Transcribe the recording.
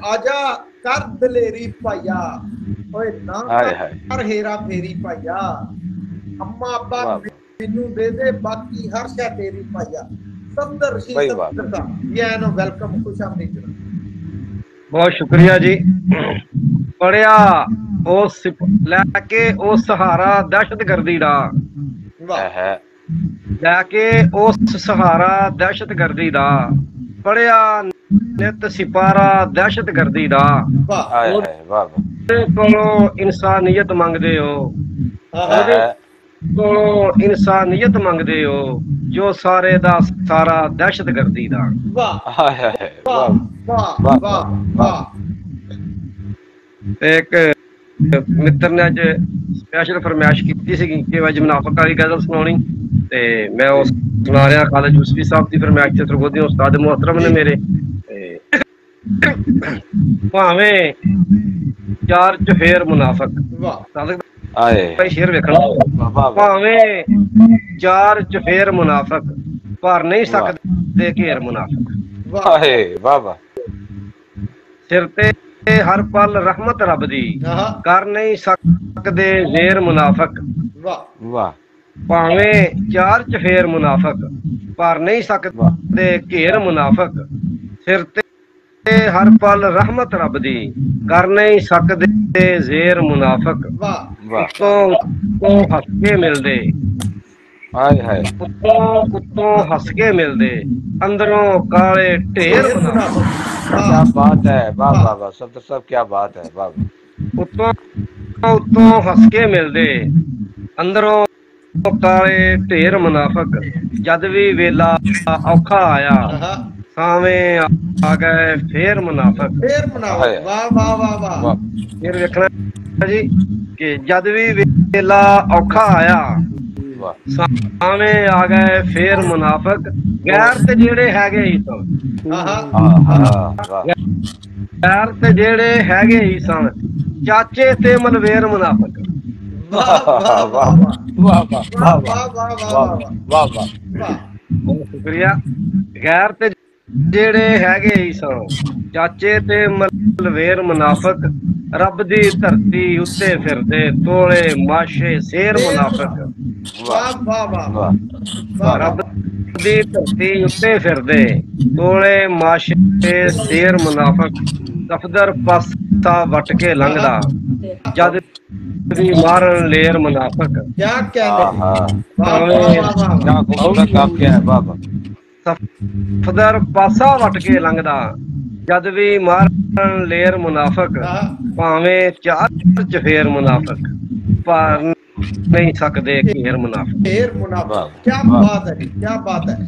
आजा कर दलेरी पाया ओए ना कर हेरा फेरी पाया अम्मा अब्बा मैनू दे दे बाकी हर शय तेरी पाया सफदर सी सफदर दा ये नो वेलकम खुशामदीद बहुत शुक्रिया जी। पढ़िया उस लैके उस सहारा दहशतगर्दी दा लैके उस सहारा दहशतगर्दी दा पढ़िया नित सिपारा दहशतगर्दी दा कोलों इंसानियत मंगदे हो कोलों इंसानियत मंगदे हो जो सारे दा सारा दहशतगर्दी दा। एक मित्र ने अज स्पैशल फरमाइश की सी कि अज मुनाफिक वाली गजल सुनानी ते मैं उस सुना रहा खालिद यूसुफी साहब की फरमाइश सरगोदी उस्ताद मोहतरम ने मेरे भावें चार चफेर मुनाफिक भाई शेर वेखना भावें चार चफेर मुनाफिक पर नहीं सकते घेर मुनाफिक सिर ते हर पल रहमत रब दी कर नहीं सकते जेर मुनाफिक भावें चार चफेर मुनाफिक पर नहीं सकते घेर मुनाफिक सिर ते हर पल रहमत रब दी कर नहीं सकते जेर मुनाफिक तो हस के मिलदे कुत्तों हस के मिलदे अंदरों काले ढेर मुनाफिक। क्या बात है, वाह वाह वाह, सब क्या बात है, वाह। उत्तों हस के मिलदे अंदरों काले ढेर मुनाफिक जद भी वेला औखा आया सावें आ गए फिर मुनाफिक। फिर वेखना जी कि जद भी वेला औखा आया सावें आ गए फिर मुनाफिक गैर ते जेड़े हैगे ही सन गैर ते जेड़े हैगे ही सन चाचे ते मलवेर मुनाफिक। बहुत शुक्रिया। गैर ते जेड़े हैगे ही सन चाचे ते मलवेर मुनाफिक रब दी धरती उत्ते फिरदे तोले माशे शेर मुनाफिक। रब दी धरती उत्ते फिरदे तोले माशे शेर मुनाफिक सफदर पासा वट के लंघदा जद भी मारन लेर मुनाफिक। सफदर पासा वट के लंघदा जद भी मारन लेर मुनाफिक भावें चार चफेर मुनाफिक पर नहीं सकते घेर मुनाफिक। क्या बात है, क्या बात है।